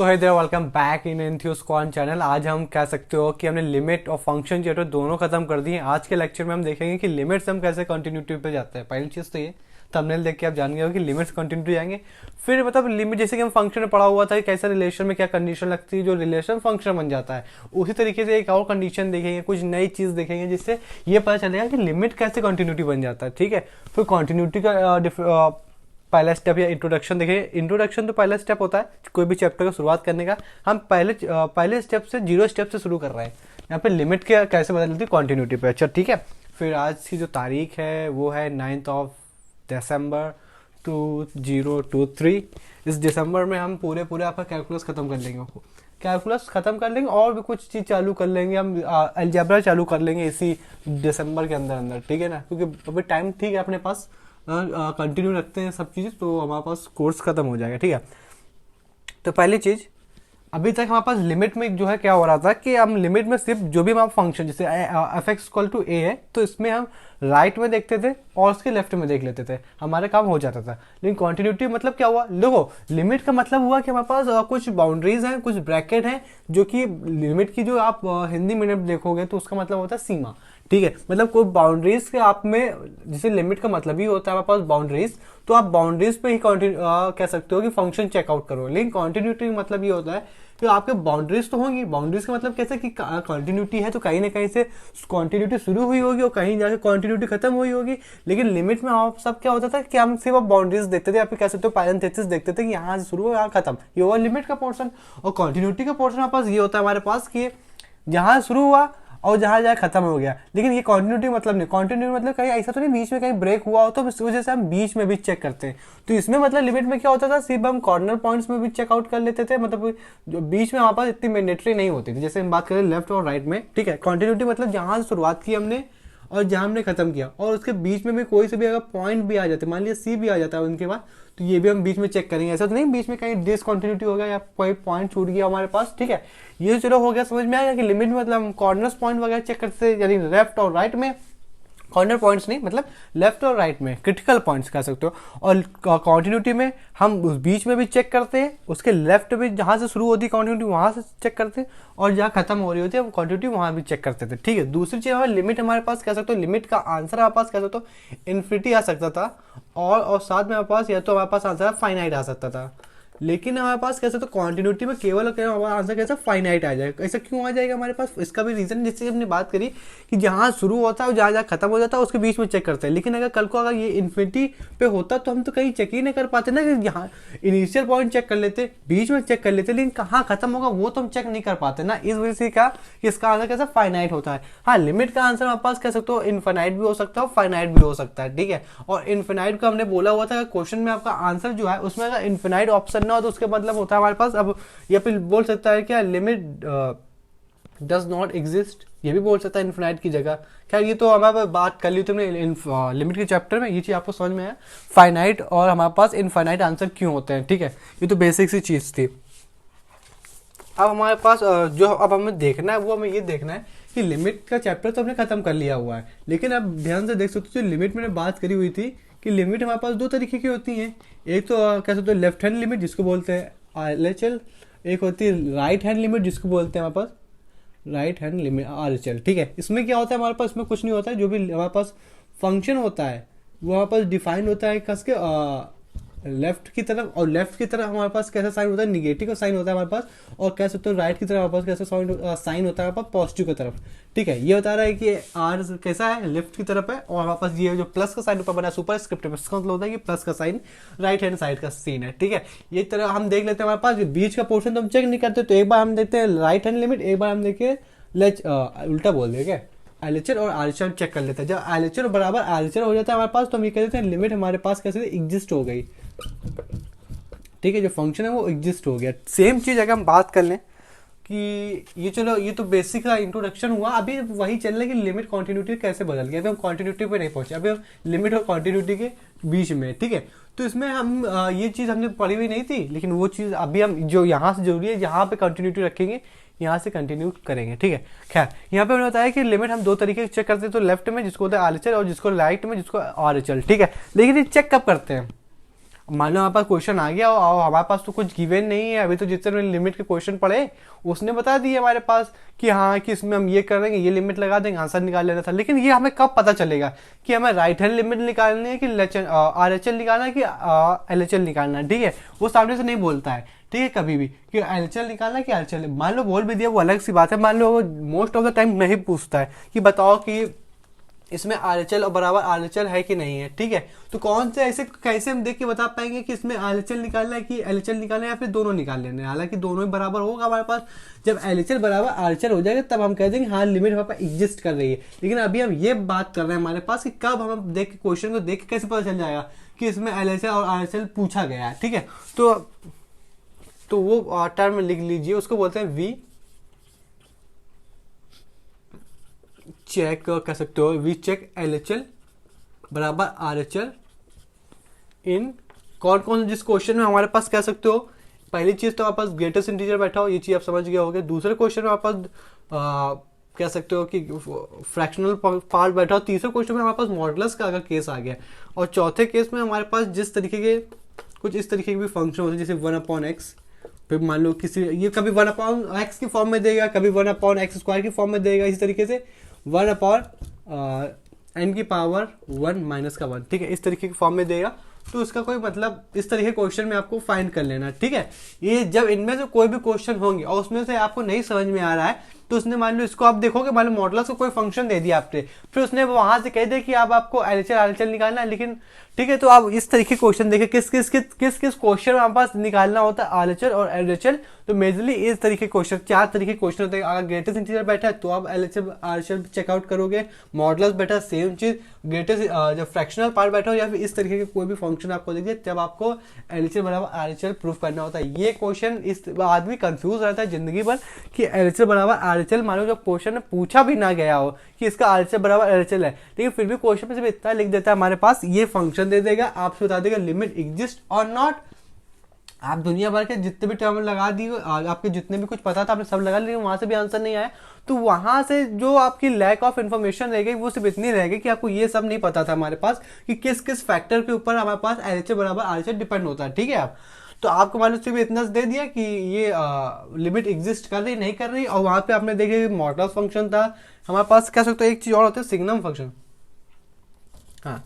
तो है there welcome back in एंथ्योस्क्वान चैनल। आज हम कह सकते हो कि हमने लिमिट और फंक्शन जो है दोनों खत्म कर दिए। आज के लेक्चर में हम देखेंगे कि लिमिट्स हम कैसे कंटिन्यूटी पे जाते हैं। पहली चीज़ तो ये थंबनेल देख के आप जान गए हो कि लिमिट्स कंटिन्यूटी जाएंगे। फिर मतलब लिमिट जैसे कि हम फंक्शन में पढ़ा हुआ था कि कैसे रिलेशन में क्या कंडीशन लगती है, जो रिलेशन फंक्शन बन जाता है। उसी तरीके से एक और कंडीशन देखेंगे, कुछ नई चीज़ देखेंगे जिससे ये पता चलेगा कि लिमिट कैसे कंटिन्यूटी बन जाता है। ठीक है, फिर कंटिन्यूटी का पहला स्टेप या इंट्रोडक्शन देखिए। इंट्रोडक्शन तो पहला स्टेप होता है कोई भी चैप्टर का शुरुआत करने का। हम पहले स्टेप से जीरो स्टेप से शुरू कर रहे हैं। यहाँ पे लिमिट के कैसे बदलती है कंटिन्यूटी पे। अच्छा ठीक है, फिर आज की जो तारीख है वो है 9 दिसंबर 2023। इस दिसंबर में हम पूरे आपका कैलकुलस खत्म कर लेंगे। कैलकुलस खत्म कर लेंगे और भी कुछ चीज़ चालू कर लेंगे। हम अलजेब्रा चालू कर लेंगे इसी दिसंबर के अंदर अंदर। ठीक है ना, क्योंकि अभी टाइम ठीक है अपने पास, कंटिन्यू रखते हैं सब चीज़ तो हमारे पास कोर्स खत्म हो जाएगा। ठीक है, तो पहली चीज़ अभी तक हमारे पास लिमिट में जो है क्या हो रहा था कि हम लिमिट में सिर्फ जो भी हमारा फंक्शन जैसे एफ एक्स इक्वल टू ए है तो इसमें हम राइट में देखते थे और उसके लेफ्ट में देख लेते थे, हमारा काम हो जाता था। लेकिन कंटिन्यूटी मतलब क्या हुआ, देखो लिमिट का मतलब हुआ कि हमारे पास कुछ बाउंड्रीज हैं, कुछ ब्रैकेट हैं, जो कि लिमिट की जो आप हिंदी में देखोगे तो उसका मतलब होता है सीमा। ठीक है, मतलब कोई बाउंड्रीज के आप में, जैसे लिमिट का मतलब ही होता है हमारे पास बाउंड्रीज, तो आप बाउंड्रीज पे ही कह सकते हो कि फंक्शन चेकआउट करो। लेकिन कंटिन्यूटी मतलब ये होता है कि आपके बाउंड्रीज तो होंगी। बाउंड्रीज का मतलब कैसे कि कंटिन्यूटी है तो कहीं ना कहीं से कंटिन्यूटी शुरू हुई होगी और कहीं जाके कंटिन्यूटी खत्म हुई होगी। लेकिन लिमिट में आप सब क्या होता था कि हम सिर्फ बाउंड्रीज देखते थे, आप कह सकते हो पैरेंथेसिस देखते थे कि यहाँ से शुरू हो यहाँ खत्म, ये हुआ लिमिट का पोर्शन। और कंटिन्यूटी का पोर्शन हमारे पास ये होता है हमारे पास कि जहाँ शुरू हुआ और जहाँ जाए खत्म हो गया। लेकिन ये कंटिन्यूटी मतलब नहीं, कंटिन्यूटी मतलब कहीं ऐसा तो नहीं बीच में कहीं ब्रेक हुआ हो तो इस वजह से हम बीच में भी चेक करते हैं। तो इसमें मतलब लिमिट में क्या होता था, सिर्फ हम कॉर्नर पॉइंट्स में भी चेकआउट कर लेते थे, मतलब जो बीच में हमारे पास इतनी मैंडेटरी नहीं होती थी। जैसे हम बात करें लेफ्ट और राइट में। ठीक है, कंटिन्यूटी मतलब जहाँ से शुरुआत की हमने और जहाँ हमने खत्म किया और उसके बीच में भी कोई से भी अगर पॉइंट भी आ जाते, मान लिया सी भी आ जाता है उनके बाद, तो ये भी हम बीच में चेक करेंगे। ऐसा तो नहीं बीच में कहीं डिसकंटिन्यूटी हो गया या कोई पॉइंट छूट गया हमारे पास। ठीक है, ये चलो हो गया, समझ में आएगा कि लिमिट मतलब हम कॉर्नर्स पॉइंट वगैरह चेक करते हैं, यानी लेफ्ट और राइट में। कॉर्नर पॉइंट्स नहीं, मतलब लेफ्ट और राइट में क्रिटिकल पॉइंट्स कह सकते हो। और कंटिन्यूटी में हम उस बीच में भी चेक करते हैं, उसके लेफ्ट भी जहाँ से शुरू होती है कंटिन्यूटी वहाँ से चेक करते हैं, और जहाँ खत्म हो रही होती है कंटिन्यूटी वहाँ भी चेक करते थे। ठीक है, दूसरी चीज़ हमारे लिमिट हमारे पास कह सकते हो, लिमिट का आंसर हमारे पास कह सकते हो इन्फिनिटी आ सकता था, और साथ में हमारे पास या तो हमारे पास आंसर फाइनाइट आ सकता था। लेकिन हमारे पास कैसे तो क्वांटिटी में केवल हमारा आंसर कैसा फाइनाइट आ जाएगा। ऐसा क्यों आ जाएगा हमारे पास, इसका भी रीजन जिससे हमने बात करी कि जहाँ शुरू होता है और जहाँ खत्म हो जाता है उसके बीच में चेक करते हैं। लेकिन अगर कल को अगर ये इन्फिनिटी पे होता तो हम तो कहीं चेक ही नहीं कर पाते ना, कि यहाँ इनिशियल पॉइंट चेक कर लेते, बीच में चेक कर लेते, लेकिन कहाँ खत्म होगा वो तो हम चेक नहीं कर पाते ना। इस वजह से क्या कि इसका आंसर कैसा फाइनाइट होता है। हाँ, लिमिट का आंसर हमारे पास कह सकते हो इनफाइनाइट भी हो सकता है और फाइनाइट भी हो सकता है। ठीक है, और इनफाइनाइट को हमने बोला हुआ था क्वेश्चन में आपका आंसर जो है उसमें अगर इनफाइनाइट ऑप्शन ना हो तो उसके मतलब हमारे पास अब ये फिर बोल सकता है क्या लिमिट डज नॉट एग्जिस्ट, ये भी बोल सकता है इन्फिनाइट की जगह। खैर ये तो हमारे बात कर ली तुमने लिमिट के चैप्टर में, ये चीज़ आपको समझ में आया फाइनाइट और हमारे पास इनफाइनाइट आंसर क्यों होते हैं। ठीक है, ये तो बेसिक सी चीज़ थी। अब हमारे पास जो अब हमें देखना है वो हमें ये देखना है कि लिमिट का चैप्टर तो हमने खत्म कर लिया हुआ है, लेकिन अब ध्यान से देख सकते हो जो लिमिट मैंने बात करी हुई थी कि लिमिट हमारे पास दो तरीके की होती हैं। एक तो कह सकते हो लेफ्ट हैंड लिमिट जिसको बोलते हैं RHL, एक होती है राइट हैंड लिमिट जिसको बोलते हैं हमारे पास राइट हैंड लिमिट RHL। ठीक है, इसमें क्या होता है हमारे पास, इसमें कुछ नहीं होता है, जो भी हमारे पास फंक्शन होता है वो हमारे पास डिफाइन होता है कस के लेफ्ट की तरफ, और लेफ्ट की तरफ हमारे पास कैसा साइन होता है, निगेटिव का साइन होता है हमारे पास, और कह सकते हो राइट की तरफ हमारे पास कैसा साइन होता है हमारे पास पॉजिटिव की तरफ। ठीक है, ये बता रहा है कि आर कैसा है, लेफ्ट की तरफ है, और हमारे पास ये जो प्लस का साइन ऊपर बना सुपर स्क्रिप्ट है, इसका मतलब होता है कि प्लस का साइन राइट हैंड साइड का सीन है। ठीक है, ये तरह हम देख लेते हैं हमारे पास बीच का पोर्शन तो हम चेक नहीं करते, तो एक बार हम देखते हैं राइट हैंड लिमिट, एक बार हम देखिए उल्टा बोल दें क्या एलएचआर और आरएचआर चेक कर लेते हैं। जब एलएचआर बराबर आरएचआर हो जाता है हमारे पास तो हम ये कह देते हैं लिमिट हमारे पास कैसे एग्जिस्ट हो गई। ठीक है, जो फंक्शन है वो एग्जिस्ट हो गया। सेम चीज अगर हम बात कर लें कि ये चलो ये तो बेसिक का इंट्रोडक्शन हुआ, अभी वही चल रहा है कि लिमिट कंटिन्यूटी कैसे बदल गया। अभी हम कंटिन्यूटी पे नहीं पहुंचे, अभी हम लिमिट और कंटिन्यूटी के बीच में। ठीक है, तो इसमें हम ये चीज़ हमने पढ़ी हुई नहीं थी, लेकिन वो चीज़ अभी हम जो यहाँ से जरूरी है यहाँ पे कंटिन्यूटी रखेंगे, यहाँ से कंटिन्यू करेंगे। ठीक है, खैर यहाँ पे हमने बताया कि लिमिट हम दो तरीके से चेक करते हैं, तो लेफ्ट में जिसको होता है RHL और जिसको राइट में जिसको RHL। ठीक है, लेकिन ये चेक कब करते हैं, मान लो हमारे पास क्वेश्चन आ गया और हमारे पास तो कुछ गिवन नहीं है, अभी तो जितने लिमिट के क्वेश्चन पढ़े उसने बता दिया हमारे पास कि हाँ कि इसमें हम ये करेंगे, ये लिमिट लगा देंगे, आंसर निकाल लेना था। लेकिन ये हमें कब पता चलेगा कि हमें राइट हैंड लिमिट निकालनी है कि आर एच एल निकालना है कि एल एच एल निकालना है, ठीक है। वो सामने से नहीं बोलता है, ठीक है, कभी भी कि एल एच एल निकालना है कि आर एच एल। मान लो बोल भी दिया वो अलग सी बात है, मान लो वो मोस्ट ऑफ द टाइम नहीं पूछता है कि बताओ कि इसमें आर एच एल और बराबर आर एच एल है कि नहीं है, ठीक है। तो कौन से ऐसे कैसे हम देख के बता पाएंगे कि इसमें आर एच एल निकालना है कि एल एच एल निकालना है या फिर दोनों निकाल लेना है। हालांकि दोनों ही बराबर होगा हमारे पास, जब एल एच एल बराबर आर एच एल हो जाएगा तब हम कह देंगे हाँ लिमिट हमारे पास एग्जिस्ट कर रही है। लेकिन अभी हम ये बात कर रहे हैं हमारे पास कि कब हम देख के क्वेश्चन को देख के कैसे पता चल जाएगा कि इसमें एल एच एल और आर एच एल पूछा गया है, ठीक है। तो वो टर्म लिख लीजिए, उसको बोलते हैं वी चेक कर सकते हो, we check L H L बराबर आर एच एल इन कौन कौन जिस क्वेश्चन में हमारे पास कह सकते हो। पहली चीज तो हमारे पास ग्रेटेस्ट इंटीजर बैठा हो, ये चीज आप समझ गए होगे। दूसरे क्वेश्चन में हमारे पास कह सकते हो कि फ्रैक्शनल पार्ट बैठा हो। तीसरे क्वेश्चन में हमारे पास मॉडुलस का अगर केस आ गया, और चौथे केस में हमारे पास जिस तरीके के कुछ इस तरीके के भी फंक्शन होते हैं जैसे 1/x, फिर मान लो किसी ये कभी 1/x की फॉर्म में देगा, कभी 1/x² की फॉर्म में देगा, इसी तरीके से 1/n की पावर 1 - 1, ठीक है, इस तरीके की फॉर्म में देगा। तो इसका कोई मतलब इस तरीके क्वेश्चन में आपको फाइंड कर लेना, ठीक है। ये जब इनमें से कोई भी क्वेश्चन होंगे और उसमें से आपको नहीं समझ में आ रहा है तो उसने मान लो इसको आप देखोगे, मान लो मॉडुलस को कोई फंक्शन दे दिया आपने, फिर उसने वहां से कह दिया कि अब आपको एलएचएल आरएचएल निकालना है, लेकिन ठीक है। तो आप इस तरीके क्वेश्चन देखें किस किस क्वेश्चन में हमारे पास निकालना होता है आरएचएल और एलएचएल। तो मेजरली इस तरीके क्वेश्चन 4 तरीके क्वेश्चन होते हैं। अगर ग्रेटेस्ट इंटीजर बैठा है तो आप एलएचएल आरएचएल चेकआउट करोगे, मॉडुलस बैठा सेम चीज, ग्रेटेस्ट जब फ्रैक्शनल पार्ट बैठा हो या फिर इस तरीके के कोई भी फंक्शन आपको देखिए तब आपको एलएचएल बराबर आरएचएल प्रूफ करना होता है। ये क्वेश्चन इस आदमी कंफ्यूज रहता है जिंदगी भर कि एलएचएल बराबर आरएचएल, मान लो जब क्वेश्चन में पूछा भी ना गया हो कि इसका आरएचएल बराबर एलएचएल है, लेकिन फिर भी क्वेश्चन में सिर्फ इतना लिख देता है हमारे पास, ये फंक्शन दे देगा, आपसे बता देगा लिमिट एग्जिस्ट और नॉट। आप दुनिया भर के जितने भी टर्म लगा दिए, आपके जितने भी कुछ पता था आपने सब लगा, लेकिन वहां से भी आंसर नहीं आया। तो वहां से जो आपकी लैक ऑफ इन्फॉर्मेशन रह गई वो सिर्फ इतनी रह गई कि आपको ये सब नहीं पता था हमारे पास कि किस किस फैक्टर के ऊपर हमारे पास एलएचएल बराबर आरएचएल डिपेंड होता है, ठीक है। आप तो आपको मान लो सिर्फ इतना दे दिया कि ये लिमिट एग्जिस्ट कर रही नहीं कर रही, और वहां पे आपने देखे मॉडुलस फंक्शन था हमारे पास। कह सकते हो एक चीज और होती है सिग्नम फंक्शन, हाँ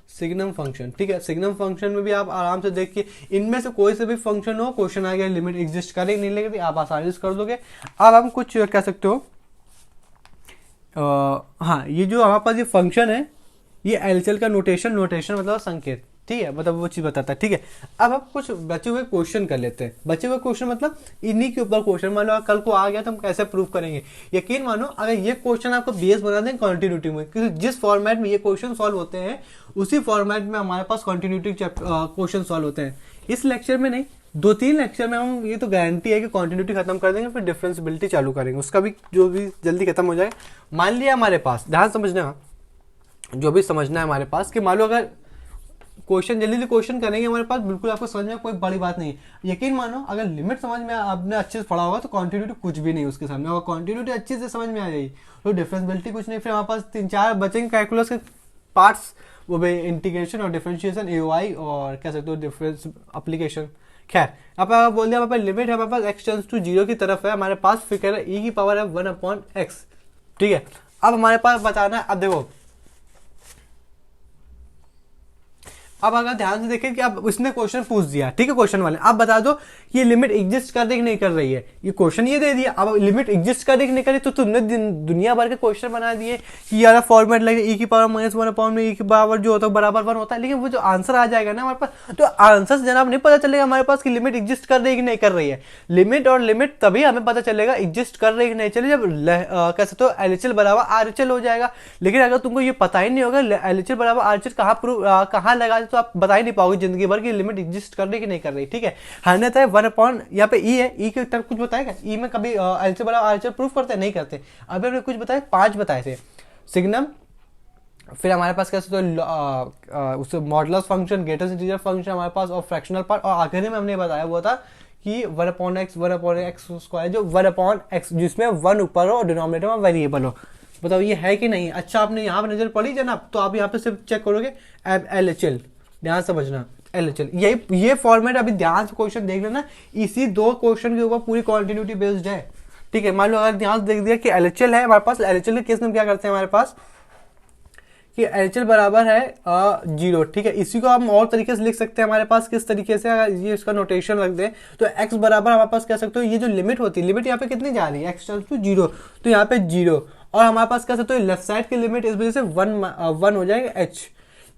सिग्नम फंक्शन, ठीक है। सिग्नम फंक्शन में भी आप आराम से देखिए, इनमें से कोई से भी फंक्शन हो, क्वेश्चन आ गया लिमिट एग्जिस्ट करे नहीं लगे, आप आसानी से कर दोगे। अब हम कुछ कह सकते हो हाँ ये जो हमारे पास ये फंक्शन है ये एलएचएल का नोटेशन मतलब संकेत, ठीक है, मतलब वो चीज बताता है, ठीक है। अब हम कुछ बचे हुए क्वेश्चन कर लेते हैं। बचे हुए क्वेश्चन मतलब इन्हीं के ऊपर क्वेश्चन, मान लो कल को आ गया तो हम कैसे प्रूव करेंगे। यकीन मानो अगर ये क्वेश्चन आपको बेस बना दें कंटिन्यूटी में, क्योंकि जिस फॉर्मेट में ये क्वेश्चन सॉल्व होते हैं उसी फॉर्मेट में हमारे पास कंटिन्यूटी क्वेश्चन सॉल्व होते हैं। इस लेक्चर में नहीं, 2-3 लेक्चर में हम ये तो गारंटी है कि कंटिन्यूटी खत्म कर देंगे, फिर डिफरेंशियबिलिटी चालू करेंगे, उसका भी जो भी जल्दी खत्म हो जाए। मान लिया हमारे पास, ध्यान समझना, जो भी समझना है हमारे पास कि मान लो अगर क्वेश्चन जल्दी क्वेश्चन करेंगे हमारे पास, बिल्कुल आपको समझ में कोई बड़ी बात नहीं है। यकीन मानो अगर लिमिट समझ में आपने अच्छे से पढ़ा होगा तो कंटिन्यूटी कुछ भी नहीं उसके सामने, अगर कंटिन्यूटी अच्छे से समझ में आ जाएगी तो डिफरेंशियबिलिटी कुछ नहीं। फिर हमारे पास 3-4 बचेंगे कैलकुलस के पार्ट्स, वो भी इंटीग्रेशन और डिफरेंशिएशन, एओआई और कह सकते हो डिफरेंस एप्लीकेशन। खैर अब बोल दिया हमारे पास लिमिट है, हमारे पास x टेंड्स टू 0 की तरफ है हमारे पास, फिर कह रहा है e की पावर है 1/x, ठीक है। अब हमारे पास बताना है, अब देखो अब अगर ध्यान से देखें कि अब इसने क्वेश्चन पूछ दिया, ठीक है, क्वेश्चन वाले आप बता दो ये लिमिट एग्जिस्ट कर रही कि नहीं कर रही है। ये क्वेश्चन ये दे दिया, अब लिमिट एग्जिस्ट कर रही कि नहीं कर रही, तो तुमने दुनिया भर के क्वेश्चन बना दिए कि यार फॉर्मेट लगे e की पावर -1 में e की पावर जो होता है बराबर 1 होता है, लेकिन वो जो आंसर आ जाएगा ना हमारे पास, तो आंसर से जनाब नहीं पता चलेगा हमारे पास कि लिमिट एग्जिस्ट कर रही है कि नहीं कर रही है। लिमिट और लिमिट तभी हमें पता चलेगा एग्जिस्ट कर रही है कि नहीं चले जब कह सकते हो एलएचएल बराबर आरएचएल हो जाएगा। लेकिन अगर तुमको ये पता ही नहीं होगा एलएचएल बराबर आरएचएल कहाँ लगा, तो आप बता ही नहीं पाओगे जिंदगी भर की लिमिट एग्जिस्ट कर रही कि नहीं कर रही, ठीक है। अन्यथा 1 यहाँ पे ई है, ई के तरफ कुछ बताएगा, ई में कभी एलएचएल बराबर आरएचएल प्रूफ करते हैं नहीं करते। अभी हमने कुछ बताए 5 बताए थे, सिग्नम, फिर हमारे पास कैसे तो उससे modulus function, greatest integer function हमारे पास, और फ्रैक्शनल पार्ट, और आखिरी में हमने बताया हुआ था कि 1/x जो 1/x जिसमें 1 ऊपर हो और डिनोमिनेटर में वेरिएबल हो। बताओ ये है कि नहीं। अच्छा आपने यहाँ पर नजर पड़ी जनाब, तो आप यहाँ पे सिर्फ चेक करोगे एलएचएल, ध्यान समझना LHL, ये फॉर्मेट अभी ध्यान से क्वेश्चन देख लेना, इसी 2 क्वेश्चन के ऊपर पूरी कॉन्टिन्यूटी बेस्ड है, ठीक है। मान लो अगर ध्यान से देख दिया कि LHL है हमारे पास, LHL के केस में क्या करते हैं हमारे पास कि LHL बराबर है 0, ठीक है। इसी को हम और तरीके से लिख सकते हैं हमारे पास, किस तरीके से, अगर ये इसका नोटेशन रख दें तो x बराबर हमारे पास कह सकते हो, ये जो लिमिट होती है, लिमिट यहाँ पे कितनी जा रही है, x टेंड्स टू 0, तो यहाँ पे 0, और हमारे पास कह सकते हो लेफ्ट साइड की लिमिट इस वजह से 1 हो जाएगा h,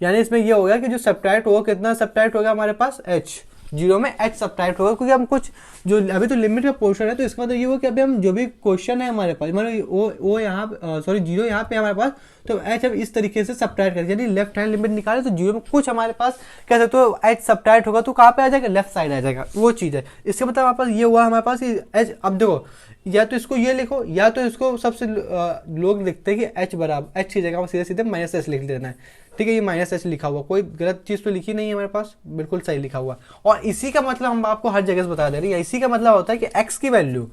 यानी इसमें ये होगा कि जो सब्ट्रैक्ट होगा, कितना सब्ट्रैक्ट होगा हमारे पास h, 0 में h सब्ट्रैक्ट होगा, क्योंकि हम कुछ जो अभी तो लिमिट का पोर्शन है, तो इसका मतलब ये हुआ कि अभी हम जो भी क्वेश्चन है हमारे पास, मतलब वो यहाँ 0 यहाँ पे हमारे पास, तो h अब इस तरीके से सब्ट्रैक्ट करें, यानी लेफ्ट हैंड लिमिट निकाले तो 0 में कुछ हमारे पास कह सकते हो h सब्ट्रैक्ट होगा, तो कहाँ पे आ जाएगा, लेफ्ट साइड आ जाएगा, वो चीज़ है। इसका मतलब हमारे पास ये हुआ हमारे पास h, अब देखो या तो इसको ये लिखो, या तो इसको सबसे लोग लिखते हैं कि h बराबर, h की जगह सीधे सीधे -h लिख देना है, ठीक है। ये -h लिखा हुआ, कोई गलत चीज़ तो लिखी नहीं है हमारे पास, बिल्कुल सही लिखा हुआ। और इसी का मतलब हम आपको हर जगह से बता दे रहे हैं, इसी का मतलब होता है कि x की वैल्यू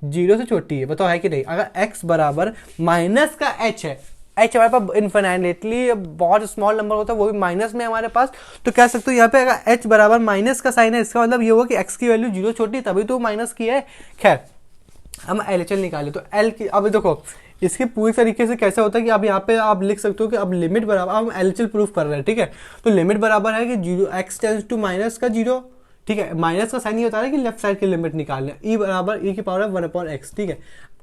0 से छोटी है, बताओ है कि नहीं। अगर x बराबर माइनस का h है, h हमारे पास इन्फिनिटली बहुत स्मॉल नंबर होता है, वो भी माइनस में हमारे पास, तो कह सकते हो यहाँ पे अगर h बराबर माइनस का साइन है, इसका मतलब ये होगा कि x की वैल्यू 0 छोटी, तभी तो माइनस की है। खैर हम LHL निकाले, तो L की, अब देखो इसके पूरी तरीके से कैसे होता है कि अब यहाँ पे आप लिख सकते हो कि अब लिमिट बराबर, हम LHL प्रूफ कर रहे हैं, ठीक है। तो लिमिट बराबर है कि 0, x टेंड्स टू माइनस का 0, ठीक है। माइनस का साइन ये होता है कि लेफ्ट साइड की लिमिट निकाल लें, e बराबर e की पावर 1/x, ठीक है।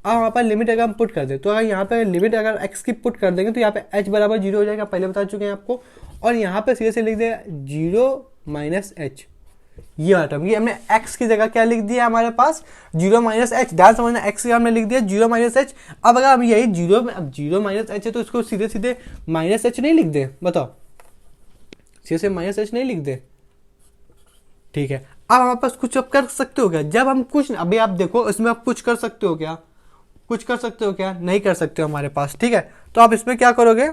अब वहाँ पर लिमिट अगर हम पुट कर दें, तो अगर यहाँ पे लिमिट अगर x की पुट कर देंगे तो यहाँ पे h बराबर 0 हो जाएगा, पहले बता चुके हैं आपको। और यहाँ पे सीधे से लिख दें 0 - h, ये वाला टर्म, ये हमने x की जगह क्या लिख दिया हमारे पास 0 - h, ध्यान समझना, x की हमने लिख दिया 0 - h। अब अगर हम यही 0 में, अब 0 - h है तो इसको सीधे सीधे -h नहीं लिख दे, बताओ, सीधे से -h नहीं लिख दे, ठीक है। अब हमारे पास कुछ अब कर सकते हो क्या, जब हम कुछ, अभी आप देखो इसमें आप कुछ कर सकते हो क्या, कुछ कर सकते हो क्या, नहीं कर सकते हो हमारे पास, ठीक है। तो आप इसमें क्या करोगे,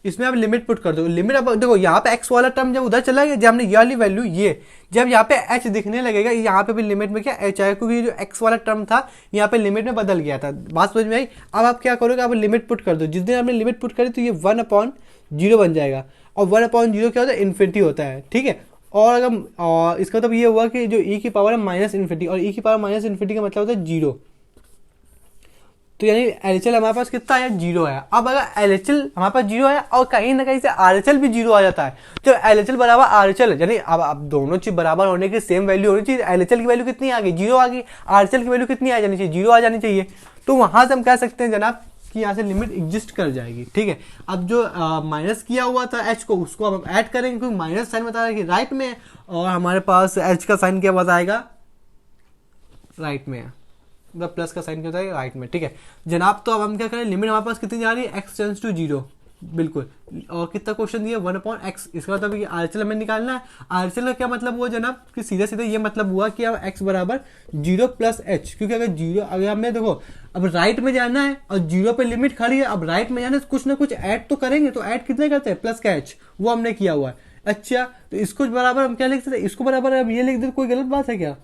इसमें आप लिमिट पुट कर दो, लिमिट अब देखो यहाँ पे x वाला टर्म जब उधर चला गया, जब हमने ये वाली वैल्यू, ये जब यहाँ पे h दिखने लगेगा, यहाँ पे भी लिमिट में क्या h आएगा, क्योंकि जो x वाला टर्म था यहाँ पे लिमिट में बदल गया था, बात समझ में आई। अब आप क्या करोगे, आप लिमिट पुट कर दो, जिस दिन आपने लिमिट पुट करी तो ये 1/0 बन जाएगा, और 1/0 क्या होता है, इन्फिनिटी होता है, ठीक है। और अगर इसका मतलब ये हुआ कि जो e की पावर है -इन्फिनिटी, और e की पावर -इन्फिनिटी का मतलब होता है 0, तो यानी LHL हमारे पास कितना है, 0 है। अब अगर LHL हमारे पास 0 है और कहीं ना कहीं से RHL भी 0 आ जाता है, तो LHL बराबर RHL है, यानी अब दोनों चीज बराबर होने की सेम वैल्यू होनी चाहिए। LHL की वैल्यू कितनी आ गई, 0 आ गई, RHL की वैल्यू कितनी आ जानी चाहिए, 0 आ जानी चाहिए। तो वहां से हम कह सकते हैं जनाब कि यहाँ से लिमिट एग्जिस्ट कर जाएगी, ठीक है। अब जो माइनस किया हुआ था h को, उसको अब हम ऐड करेंगे, क्योंकि माइनस साइन बता रहा है कि राइट में, और हमारे पास h का साइन क्या बताएगा, राइट में, मतलब प्लस का साइन क्या होता है राइट में, ठीक है जनाब। तो अब हम क्या करें, लिमिट हमारे पास कितनी जा रही है, x टेंड्स टू 0, बिल्कुल। और कितना क्वेश्चन दिया, 1/x, इसका मतलब कि RHL हमें निकालना है। RHL का क्या मतलब हुआ जनाब, कि सीधे सीधे ये मतलब हुआ कि अब x बराबर 0 + h, क्योंकि अगर 0, अगर हमें देखो अब राइट में जाना है और 0 पे लिमिट खड़ी है, अब राइट में जाना है कुछ ना कुछ ऐड तो करेंगे, तो ऐड कितने करते हैं, प्लस का h, वो हमने किया हुआ है। अच्छा, तो इसको बराबर हम क्या लिख सकते हैं, इसको बराबर अब ये लिख दे, कोई गलत बात है क्या,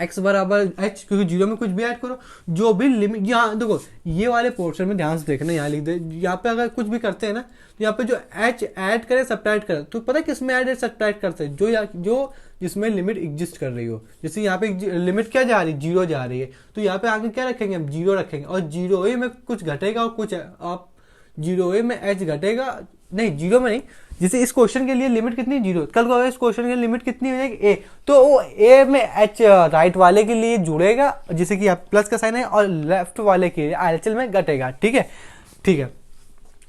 x बराबर h, क्योंकि 0 में कुछ भी ऐड करो, जो भी लिमिट, यहाँ देखो ये वाले पोर्शन में ध्यान से देखना, यहाँ लिख दे, यहाँ पे अगर कुछ भी करते हैं ना, तो यहाँ पे जो h ऐड करे सब्ट्रैक्ट करे, तो पता है किस में ऐड सब्ट्रैक्ट करते हैं, जो जिसमें लिमिट एग्जिस्ट कर रही हो। जैसे यहाँ पे लिमिट क्या जा रही है, 0 जा रही है, तो यहाँ पे आगे क्या रखेंगे हम, 0 रखेंगे, और 0a में कुछ घटेगा और कुछ आप 0a में h घटेगा, नहीं 0 में नहीं, जैसे इस क्वेश्चन के लिए लिमिट कितनी, 0, कल को इस क्वेश्चन के लिमिट कितनी हो जाएगी, a, तो वो a में h राइट वाले के लिए जुड़ेगा, जैसे कि आप प्लस का साइन है, और लेफ्ट वाले के लिए RHL में घटेगा, ठीक है, ठीक है।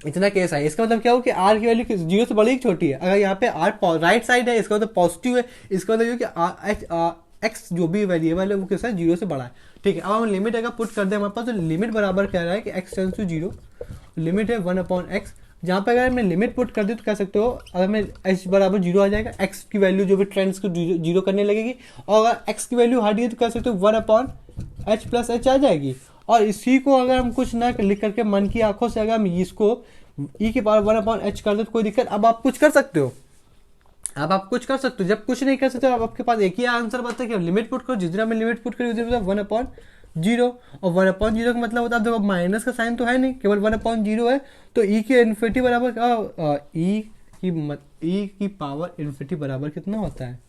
इतना केस है, इसका मतलब क्या हो कि r की वैल्यू 0 से बड़ी छोटी है, अगर यहाँ पे r राइट साइड है, इसका मतलब पॉजिटिव है, इसका मतलब ये कि x जो भी वेरिएबल है वो किस है, 0 से बड़ा है, ठीक है। अब हम लिमिट अगर पुट कर दें हमारे पास, तो लिमिट बराबर कह रहा है कि x टेंड्स टू 0, लिमिट है 1/x, जहाँ पे अगर मैं लिमिट पुट कर दी तो कह सकते हो, अगर मैं h बराबर 0 आ जाएगा, x की वैल्यू जो भी ट्रेंड्स को 0 करने लगेगी, और अगर x की वैल्यू हट गई तो कह सकते हो 1/h + h आ जाएगी। और इसी को अगर हम कुछ ना लिख करके मन की आंखों से अगर हम इसको e की पावर 1/h कर दे तो कोई दिक्कत, अब आप कुछ कर सकते हो, अब आप कुछ कर सकते हो। जब कुछ नहीं कर सकते अब आपके पास एक ही आंसर बचता है कि लिमिट पुट करो, जिस दिन हमने लिमिट पुट करी उस दिन 1/0, और 1/0 का मतलब होता है, देखो माइनस का साइन तो है नहीं, केवल 1/0 है, तो e की इन्फिनिटी बराबर क्या, e कि ई की पावर इन्फिनिटी बराबर कितना होता है,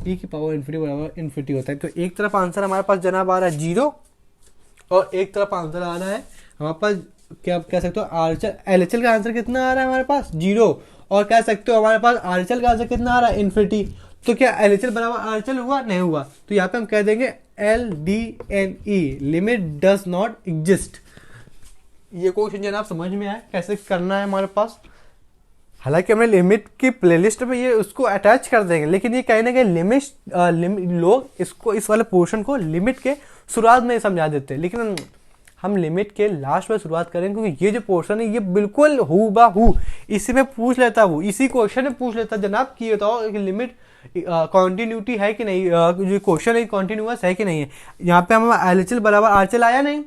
ई की पावर इन्फिनिटी बराबर इन्फिनिटी होता है। तो एक तरफ आंसर हमारे पास जनाब आ रहा है 0 और एक तरफ आंसर आ रहा है हमारे पास, क्या आप कह सकते हो आरएचएल, एलएचएल का आंसर कितना आ रहा है हमारे पास 0, और कह सकते हो हमारे पास आरएचएल का आंसर कितना आ रहा है इन्फिनिटी। तो क्या एलएचएल बराबर आरएचएल हुआ, नहीं हुआ, तो यहाँ पे हम कह देंगे LDNE, limit does not exist. ये क्वेश्चन जनाब समझ में आया कैसे करना है हमारे पास। हालांकि हमने लिमिट की प्लेलिस्ट में ये उसको अटैच कर देंगे, लेकिन ये कहीं ना कहीं लोग इसको, इस वाले पोर्शन को लिमिट के शुरुआत में समझा देते हैं, लेकिन हम लिमिट के लास्ट में शुरुआत करेंगे, क्योंकि ये जो पोर्शन है ये बिल्कुल हूबहू इसी में पूछ लेता, वो इसी क्वेश्चन में पूछ लेता जनाब कि बताओ कि लिमिट कॉन्टिन्यूटी है कि नहीं, जो क्वेश्चन है कॉन्टिन्यूअस है कि नहीं है। यहाँ पे हम एलएचएल बराबर आरएचएल आया नहीं,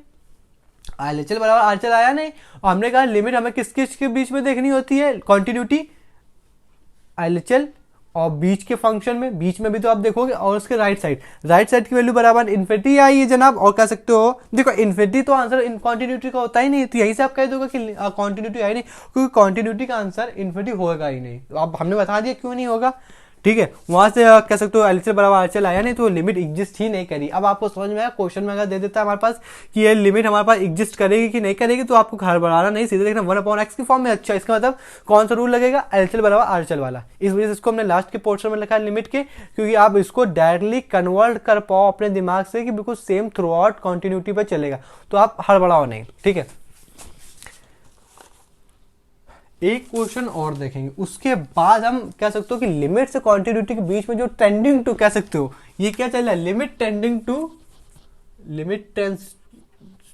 एलएचएल बराबर आरएचएल आया नहीं, और हमने कहा लिमिट हमें किस किस के बीच में देखनी होती है, कॉन्टिन्यूटी एलएचएल और बीच के फंक्शन में, बीच में भी तो आप देखोगे, और उसके राइट साइड की वैल्यू बराबर इन्फिनिटी आई है जनाब। और कह सकते हो देखो इन्फिनिटी तो आंसर इन कॉन्टिन्यूटी का होता ही नहीं, तो यहीं से आप कह दोगे कि कॉन्टिन्यूटी आई नहीं, क्योंकि कॉन्टिन्यूटी का आंसर इन्फिनिटी होगा ही नहीं। तो अब हमने बता दिया क्यों नहीं होगा, ठीक है। वहां से कह सकते हो एलएचएल बराबर आरएचएल आया नहीं, तो लिमिट एग्जिस्ट ही नहीं करी। अब आपको समझ में आया, क्वेश्चन में अगर दे देता है हमारे पास कि ये लिमिट हमारे पास एग्जिस्ट करेगी कि नहीं करेगी, तो आपको हड़बड़ाना नहीं, सीधे देखना 1/x की फॉर्म में। अच्छा, इसका मतलब कौन सा रूल लगेगा, एलएचएल बराबर आरएचएल वाला। इस वजह से इसको हमने लास्ट के पोर्शन में लिखा है लिमिट के, क्योंकि आप इसको डायरेक्टली कन्वर्ट कर पाओ अपने दिमाग से कि बिल्कुल सेम थ्रू आउट कॉन्टिन्यूटी पर चलेगा, तो आप हड़बड़ाओ नहीं, ठीक है। एक क्वेश्चन और देखेंगे, उसके बाद हम कह सकते हो कि लिमिट से कॉन्टिन्यूटी के बीच में जो टेंडिंग टू कह सकते हो, ये क्या चल रहा है, limit tending to, limit tends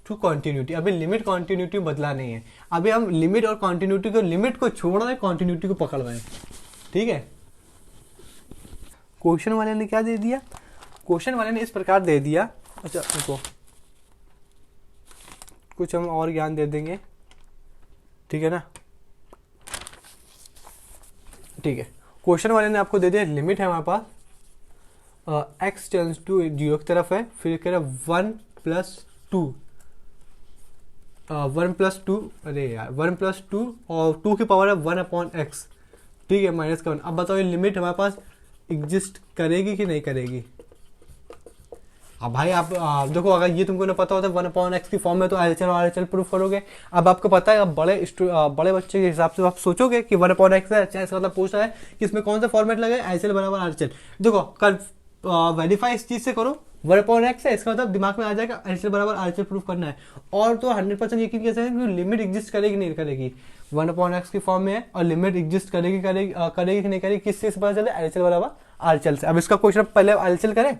to continuity. अभी लिमिट कॉन्टिन्यूटी बदला नहीं है, अभी हम लिमिट और कॉन्टिन्यूटी को, लिमिट को छोड़ रहे हैं, कॉन्टिन्यूटी को पकड़ रहे हैं, ठीक है। क्वेश्चन वाले ने क्या दे दिया, क्वेश्चन वाले ने इस प्रकार दे दिया, अच्छा रुको कुछ हम और ज्ञान दे देंगे, ठीक है ना, ठीक है। क्वेश्चन वाले ने आपको दे दिया लिमिट है हमारे पास x टेंस टू 0 की तरफ है, फिर कह रहा 1+2 1+2, अरे यार 1+2 और 2 की पावर है 1/x, ठीक है, -1। अब बताओ ये लिमिट हमारे पास एग्जिस्ट करेगी कि नहीं करेगी। अब भाई आप देखो, अगर ये तुमको ना पता होता 1/x की फॉर्म में, तो एलएचएल और आरएचएल प्रूफ करोगे। अब आपको पता है, अब बड़े बच्चे के हिसाब से आप सोचोगे कि 1/x है, इसका मतलब पूछ रहा है कि इसमें कौन सा फॉर्मेट लगे, एलएचएल बराबर आरएचएल। देखो कल वेरीफाई इस चीज से करो, 1/x है, इसका मतलब दिमाग में आ जाएगा एलएचएल बराबर आरएचएल प्रूफ करना है। और तो 100% यकीन कैसे है कि लिमिट एग्जिस्ट करेगी नहीं करेगी, 1/x की फॉर्म में है, और लिमिट एग्जिस्ट करेगी कि नहीं करेगी, किस चीज से पता चले, एलएचएल बराबर आरएचएल से। अब इसका क्वेश्चन पहले एलएचएल करें,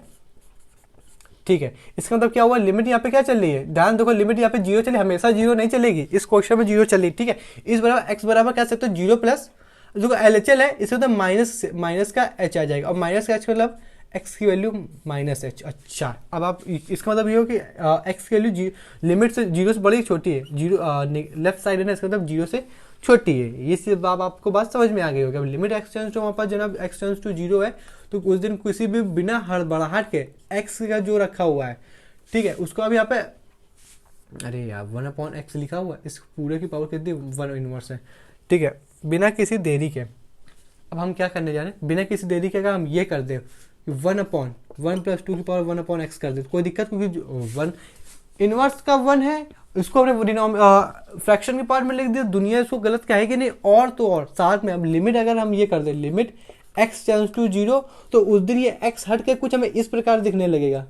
ठीक है। इसका मतलब क्या हुआ, लिमिट यहाँ पे क्या चल रही है, ध्यान देखो, लिमिट यहाँ पे 0 चली, हमेशा 0 नहीं चलेगी, इस क्वेश्चन में 0 चली, ठीक है। इस बराबर x बराबर कह सकते हो 0 प्लस जो एलएचएल है, इससे तो माइनस का h आ जाएगा, और माइनस का h मतलब x की वैल्यू -h। अच्छा, अब आप इसका मतलब ये हो कि x की वैल्यू लिमिट से 0 से बड़ी छोटी है, 0 लेफ्ट साइड है ना, इसका मतलब 0 से छोटी है। ये सिर्फ आपको बात समझ में आ गई होगी। अब लिमिट x टेंस टू हमारे पास जनाब x टेंस टू 0 है, तो उस दिन किसी भी बिना हड़बड़ाहट के x का जो रखा हुआ है, ठीक है, उसको अब यहाँ पे, अरे यार 1/x लिखा हुआ है, इस पूरे की पावर कितनी 1 है, ठीक है, बिना किसी देरी के। अब हम क्या करने जा रहे हैं, बिना किसी देरी के अगर हम ये कर दें 1/1+2 की पावर 1/x कर दे, कोई दिक्कत, क्योंकि 1 इनवर्स का 1 है, इसको हमने फ्रैक्शन के पार्ट में लिख दिया, दुनिया इसको गलत कहेगी नहीं। और तो और साथ में अब लिमिट अगर हम ये कर दें, लिमिट x टेंस टू 0, तो उस दिन ये x हट के कुछ हमें इस प्रकार दिखने लगेगा,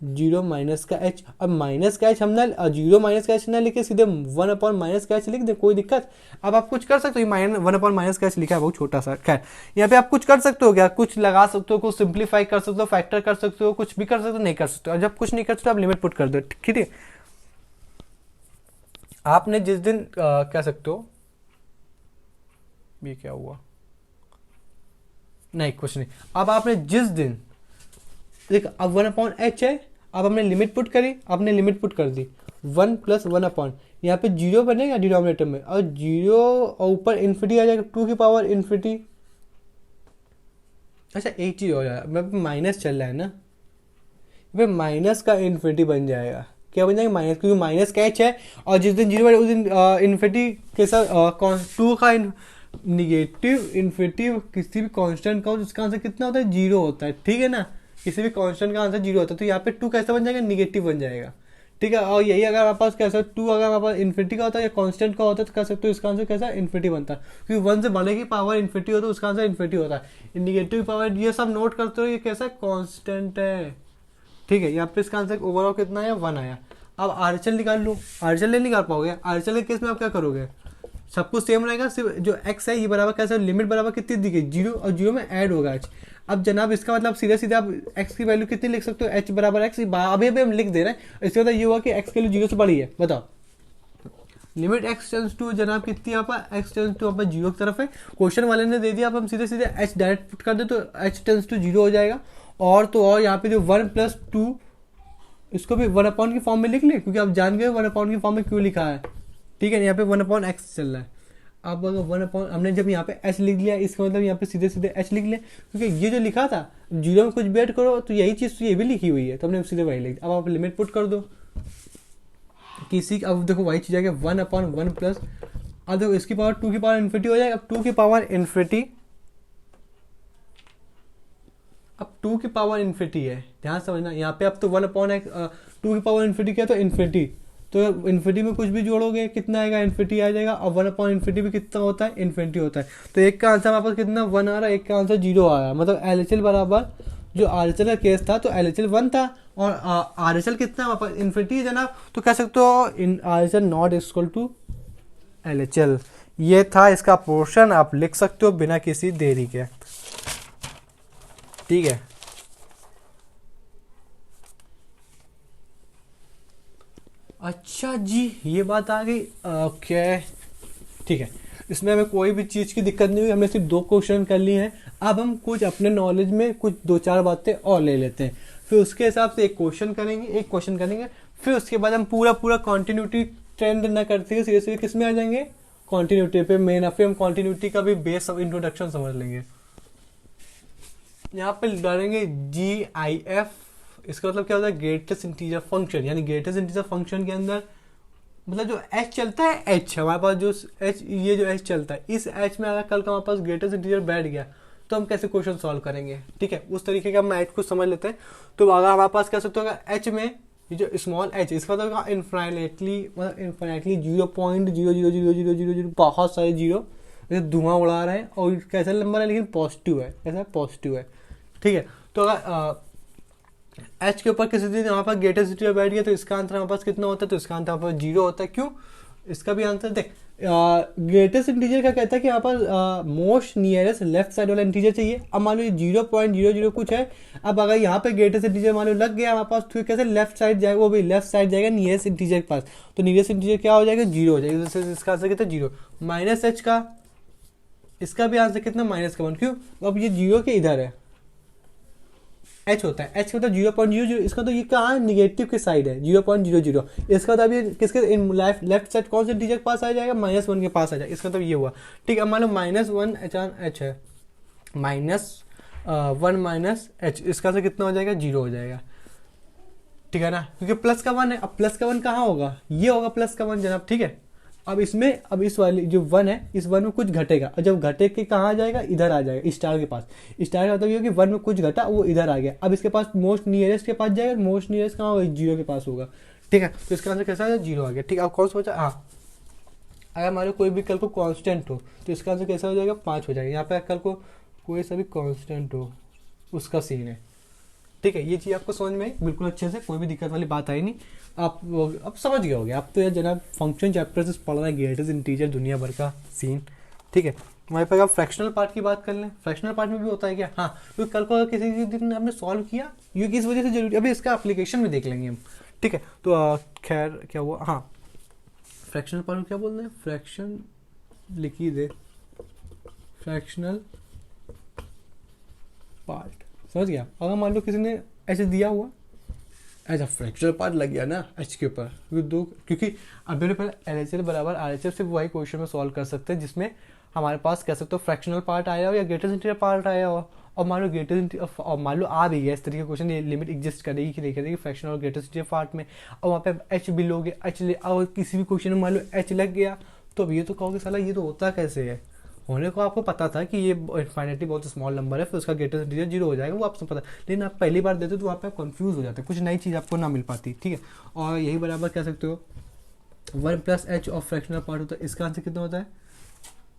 0 माइनस का h। अब माइनस का h हम ना 0 माइनस का h ना लिखे, सीधे 1/-h लिख दे, कोई दिक्कत। अब आप कुछ कर सकते हो, 1/-h लिखा है बहुत छोटा सा, खैर यहाँ पे आप कुछ कर सकते हो, क्या कुछ लगा सकते हो, कुछ सिंप्लीफाई कर सकते हो, फैक्टर कर सकते हो, कुछ भी कर सकते हो, नहीं कर सकते हो। और जब कुछ नहीं कर सकते आप लिमिट पुट कर दो, ठीक है। आपने जिस दिन कह सकते हो, ये क्या हुआ, नहीं कुछ नहीं। अब आपने जिस दिन देख, अब 1/h है, अब हमने लिमिट पुट करी, आपने लिमिट पुट कर दी 1 + 1/, यहाँ पे 0 बनेगा डिनोमिनेटर में, और 0 और ऊपर इन्फिनिटी आ जाएगा, 2 की पावर इन्फिनिटी। अच्छा एक चीज हो जाएगा, माइनस चल रहा है ना, माइनस का इन्फिनिटी बन जाएगा, क्या बन जाएगा माइनस, क्योंकि माइनस का h है, और जिस दिन 0 उस दिन इन्फिनिटी के साथ 2 का निगेटिव इन्फिनिटी किसी भी कांस्टेंट का हो जिसका आंसर कितना होता है, जीरो होता है, ठीक है ना। किसी भी कांस्टेंट का आंसर जीरो होता है, तो यहाँ पे टू कैसा बन जाएगा, निगेटिव बन जाएगा, ठीक है। और यही अगर हमारे पास कैसा टू अगर हमारे पास इन्फिनिटी का होता है या कांस्टेंट का होता है तो कह सकते हो इसका आंसर कैसा इन्फिनिटी बनता है, क्योंकि वन से बड़े की पावर इन्फिनिटी होता है उसका आंसर इन्फिनिटी होता है। निगेटिव पावर ये सब नोट करते हो, ये कैसा कांस्टेंट है, ठीक है। यहाँ पे इसका आंसर ओवरऑल कितना आया, वन आया। अब आरएचएल निकाल लो, आरएचएल नहीं निकाल पाओगे, आरएचएल के केस में आप क्या करोगे, सब कुछ सेम रहेगा, सिर्फ जो एक्स है ये बराबर कैसे लिमिट बराबर कितनी दी गई, जीरो, और जीरो में ऐड होगा एच। अब जनाब इसका मतलब सीधे सीधे आप एक्स की वैल्यू कितनी लिख सकते हो, एच बराबर एक्स, अभी अभी हम लिख दे रहे हैं। इसका मतलब ये हुआ कि एक्स की वैल्यू जीरो से बड़ी है, बताओ। लिमिट एक्स टेंस टू जनाब कितनी यहाँ पर, एक्स टेंस टू यहाँ पर जीरो की तरफ है, क्वेश्चन वाले ने दे दिया, अब हम सीधे सीधे एच डायरेक्ट पुट कर दे तो एच टेंस टू जीरो हो जाएगा। और तो और यहाँ पे जो वन प्लस टू इसको भी वन अपॉन की फॉर्म में लिख ले, क्योंकि आप जान गए वन अपॉन की फॉर्म में क्यों लिखा है, ठीक है। यहाँ पे वन अपॉन एक्स चल रहा है। अब अगर वन अपॉन हमने जब यहाँ पे एच लिख लिया, इसका मतलब यहाँ पे सीधे सीधे एच लिख लिया, क्योंकि ये जो लिखा था जीरो में कुछ भी ऐड करो तो यही चीज़ तो ये भी लिखी हुई है, तो हमने सीधे वही लिख। अब आप लिमिट पुट कर दो किसी, अब देखो वही चीज़ है वन अपॉन वन प्लस, अब देखो इसकी पावर टू की पावर इन्फिनिटी हो जाएगा। अब टू की पावर इन्फिनिटी, अब टू की पावर इन्फिनिटी है, ध्यान समझना यहाँ पे। अब तो वन अपॉन एक्स, टू की पावर इन्फिनिटी क्या है, तो इन्फिनिटी, तो इन्फिनिटी में कुछ भी जोड़ोगे कितना आएगा, इन्फिनिटी आ जाएगा। और वन अपॉन इन्फिनिटी भी कितना होता है, इन्फिनिटी होता है। तो एक का आंसर हमारे पास कितना वन आ रहा है, एक का आंसर जीरो आ रहा है, मतलब एलएचएल बराबर जो आरएचएल का केस था तो एलएचएल वन था, और आरएचएल कितना हमारे पास इन्फिनिटी है जनाब, तो कह सकते हो RHL not equal to LHL. ये था इसका पोर्शन, आप लिख सकते हो बिना किसी देरी के, ठीक है। अच्छा जी, ये बात आ गई, ओके, ठीक है। इसमें हमें कोई भी चीज़ की दिक्कत नहीं हुई, हमने सिर्फ दो क्वेश्चन कर लिए हैं। अब हम कुछ अपने नॉलेज में कुछ दो चार बातें और ले लेते हैं, फिर उसके हिसाब से एक क्वेश्चन करेंगे, फिर उसके बाद हम पूरा कंटिन्यूटी ट्रेंड ना करते हुए सीधे सीधे किस में आ जाएंगे, कंटिन्यूटी पे मेन। फिर हम कंटिन्यूटी का भी बेस इंट्रोडक्शन समझ लेंगे। यहाँ पे डालेंगे GIF, इसका मतलब क्या होता है, ग्रेटेस्ट इंटीजर फंक्शन, यानी ग्रेटेस्ट इंटीजर फंक्शन के अंदर मतलब जो h चलता है, h हमारे पास जो h, ये जो h चलता है, इस h में अगर कल का हमारे पास ग्रेटेस्ट इंटीजर बैठ गया तो हम कैसे क्वेश्चन सॉल्व करेंगे, ठीक है। उस तरीके का हम h को समझ लेते हैं। तो अगर हमारे पास कह सकते हो h में ये जो स्मॉल h, इसका मतलब इनफाइनाइटली 0.0000000 बहुत सारे जीरो धुआं उड़ा रहे हैं, और कैसा नंबर है लेकिन पॉजिटिव है, कैसा पॉजिटिव है, ठीक है। तो अगर एच के ऊपर किसी दिन हमारे पास ग्रेटेस्ट इंटीजर बैठ गया तो इसका आंसर हमारे पास कितना होता है, तो इसका आंसर हमारे पास जीरो होता है। क्यों, इसका भी आंसर देख, ग्रेटेस्ट इंटीजर का कहता है कि यहाँ पर मोस्ट नियरेस्ट लेफ्ट साइड वाला इंटीजर चाहिए। अब मान लो 0.00 कुछ है, अब अगर यहाँ पे ग्रेटेस्ट इंटीजर मान लो लग गया हमारे पास, तो कैसे लेफ्ट साइड जाएगा, वो भी लेफ्ट साइड जाएगा नियरेस्ट इंटीजर के पास, तो नियरेस्ट इंटीजर क्या हो जाएगा, जीरो हो जाएगा। जैसे इसका आंसर कितना, जीरो। माइनस एच का, इसका भी आंसर कितना, -1। क्यों, अब ये जीरो के इधर है, एच होता है, एच मतलब 0.00, इसका तो ये कहाँ है, निगेटिव के साइड है 0.00, इसका तो अभी किसके लेफ्ट साइड कौन से इंटीजर के पास आ जाएगा, -1 के पास आ जाएगा, इसका तो ये हुआ, ठीक है। मान लो -1 एच है, -1 माइनस एच, इसका तो कितना हो जाएगा, जीरो हो जाएगा, ठीक है ना, क्योंकि प्लस का 1 है। अब प्लस का 1 कहाँ होगा, ये होगा प्लस का 1 जनाब, ठीक है। अब इसमें, अब इस वाली जो 1 है, इस 1 में कुछ घटेगा, और जब घटे के कहाँ आ जाएगा, इधर आ जाएगा, स्टार के पास। स्टार का मतलब ये कि 1 में कुछ घटा, वो इधर आ गया। अब इसके पास मोस्ट नियरेस्ट के पास जाएगा, मोस्ट नियरेस्ट कहाँ होगा, जीरो के पास होगा, ठीक है। तो इसका आंसर कैसा आ, जीरो आ गया, ठीक है। अब कौन सा बचा, हाँ, अगर हमारे कोई भी कल को कांस्टेंट हो तो इसका आंसर कैसा हो जाएगा, 5 हो जाएगा। यहाँ पे कल को कोई सा भी कांस्टेंट हो, उसका सीन है, ठीक है। ये चीज़ आपको समझ में बिल्कुल अच्छे से, कोई भी दिक्कत वाली बात आई नहीं, आप अब समझ गए होगे। आप तो यार जनाब फंक्शन चैप्टर से पढ़ रहे हैं, ग्रेटेस्ट इंटीजर दुनिया भर का सीन, ठीक है। हमारे पास आप फ्रैक्शनल पार्ट की बात कर लें, फ्रैक्शनल पार्ट में भी होता है क्या, हाँ, क्योंकि कल को अगर किसी दिन हमने सॉल्व किया, ये किस वजह से जरूरी, अभी इसका एप्लीकेशन में देख लेंगे हम, ठीक है। तो खैर क्या हुआ, हाँ, फ्रैक्शनल पार्ट में क्या बोल रहे हैं, फ्रैक्शन लिखी दे, फ्रैक्शनल पार्ट, समझ गया। अगर मान लो किसी ने ऐसे दिया हुआ, ऐसा फ्रैक्चरल पार्ट लग गया ना एच के ऊपर, क्योंकि अब मेरे पहले एलएचएल बराबर आरएचएल सिर्फ वही क्वेश्चन में सॉल्व कर सकते हैं जिसमें हमारे पास कह सकते हो फ्रैक्शनल पार्ट आया हो या ग्रेटेस्ट इंटीजर पार्ट आया हो। और मान लो और मान लो आ भी गया इस तरीके का क्वेश्चन, ये लिमिट एग्जिस्ट करेगी कि नहीं करेगी फ्रैक्शनल और ग्रेटेस्ट इंटीजर पार्ट में, और वहाँ पे एच भी लोगे, एच और किसी भी क्वेश्चन में मान लो एच लग गया, तो अब ये तो कहोगे साला ये तो होता कैसे है, होने को आपको पता था कि ये इन्फाइनिटी बहुत स्मॉल नंबर है, फिर उसका ग्रेटेस्ट इंटीजर 0 हो जाएगा, वो आपको पता, लेकिन आप पहली बार देते तो वहाँ पे आप कंफ्यूज हो जाते, कुछ नई चीज़ आपको ना मिल पाती, ठीक है। और यही बराबर कह सकते हो 1 plus H of fractional part होता है। इसका आंसर कितना होता है,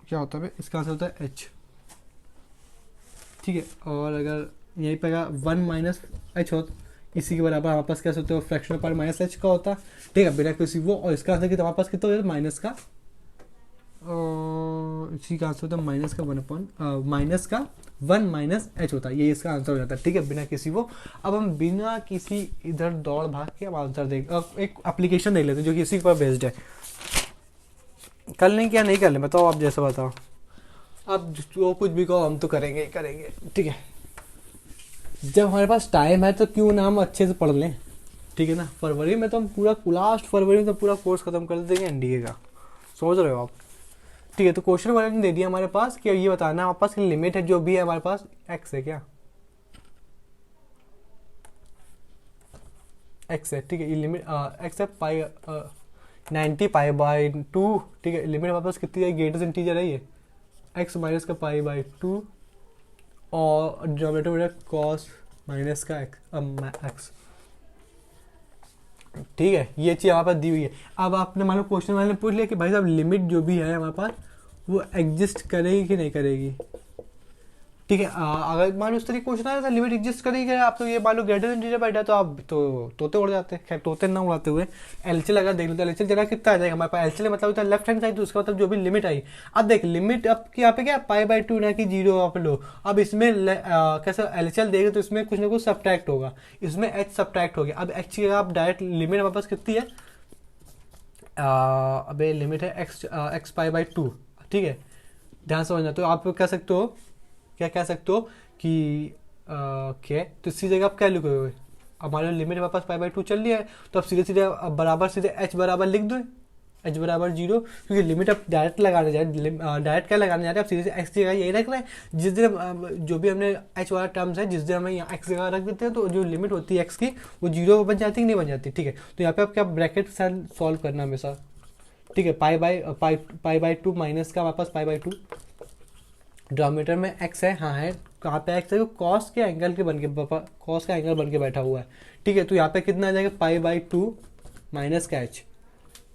क्या होता है, इसका आंसर होता है एच, ठीक है। और अगर यहीं पे अगर 1 माइनस एच हो, इसी के बराबर हमारे पास कह सकते हो फ्रैक्शनल पार्ट माइनस एच का होता है, ठीक है, बिना किसी वो। और इसका आंसर कितना हमारे पास कितना हो जाता है, माइनस का, इसी का आंसर होता है माइनस का 1 माइनस एच होता है, ये इसका आंसर हो जाता है, ठीक है, बिना किसी वो। अब हम बिना किसी इधर दौड़ भाग के अब आंसर देख, अब एक एप्लीकेशन देख लेते हैं जो कि इसी पर बेस्ड है। कर लें क्या नहीं कर लें, बताओ आप, जैसा बताओ, अब जो कुछ भी कहो हम तो करेंगे ही करेंगे, ठीक है। जब हमारे पास टाइम है तो क्यों ना हम अच्छे से पढ़ लें, ठीक है ना। फरवरी में तो हम पूरा, लास्ट फरवरी में तो पूरा कोर्स खत्म कर देंगे एनडीए का, सोच रहे हो आप, ठीक है। तो क्वेश्चन वाले ने दे दिया हमारे पास कि ये बताना हमारे पास लिमिट है जो भी है हमारे पास, एक्स है क्या, एक्स है, ठीक है, ये लिमिट एक्स है पाई 90 पाई बाई 2, ठीक है। लिमिट हमारे पास कितनी है, ग्रेटेस्ट इंटीजर है ये एक्स माइनस का पाई बाई 2, और डिनोमिनेटर में कॉस माइनस का एक्स, ठीक है। ये चीज़ हमारे पास दी हुई है। अब आपने मान लो क्वेश्चन वाले ने पूछ लिया कि भाई साहब लिमिट जो भी है हमारे पास वो एग्जिस्ट करेगी कि नहीं करेगी, ठीक है। अगर मान लो उस तरीके क्वेश्चन आया था लिमिट एग्जिस्ट करेगी, आप तो ये मान लो ग्रेटर इंटीजर बैठा तो आप तो तोते उड़ जाते, खैर तोते ना उड़ाते हुए एलसीएल अगर देख लो तो एलसीएल जरा कितना आ जाएगा हमारे पास, एलसीएल मतलब होता है लेफ्ट हैंड साइड, तो उसका मतलब जो भी लिमिट आई। अब देख लिमिट अब यहाँ पे क्या पाई बाई 2 ना कि 0 आप लो, अब इसमें कैसे एलसीएल देंगे तो इसमें कुछ ना कुछ सब्ट्रैक्ट होगा, इसमें एच सब्ट्रैक्ट हो गया। अब एच की आप डायरेक्ट लिमिट हमारे पास कितनी है, अबे लिमिट है एक्स पाई बाई 2, ठीक है, ध्यान समझना। तो आप कह सकते हो, क्या कह सकते हो कि क्या, तो इसी जगह आप क्या लिखोगे, हमारे लिमिट हमारे पास पाई बाई 2 चल रही है, तो अब सीधे सीधे बराबर सीधे एच बराबर लिख दो, एच बराबर 0, क्योंकि लिमिट आप डायरेक्ट लगाने जा रहे, डायरेक्ट क्या लगाने जा रहे हैं, आप सीधे से एक्स की जगह यही रख रहे हैं। जिस दिन जो भी हमने एच वाला टर्म्स है, जिस दिन हमें यहाँ एक्स जगह रख देते हैं तो जो लिमिट होती है एक्स की वो 0 बन जाती है, नहीं बन जाती, ठीक है। तो यहाँ पे आप क्या ब्रैकेट सॉल्व करना हमेशा, ठीक है। पाई बाई 2 माइनस का हमारे पास पाई बाई 2, डिनोमिनेटर में x है, हाँ है, कहाँ पे x है, कॉस के एंगल के बन के, कॉस का एंगल बन के बैठा हुआ है, ठीक है। तो यहाँ पे कितना आ जाएगा पाई बाई 2 माइनस का h,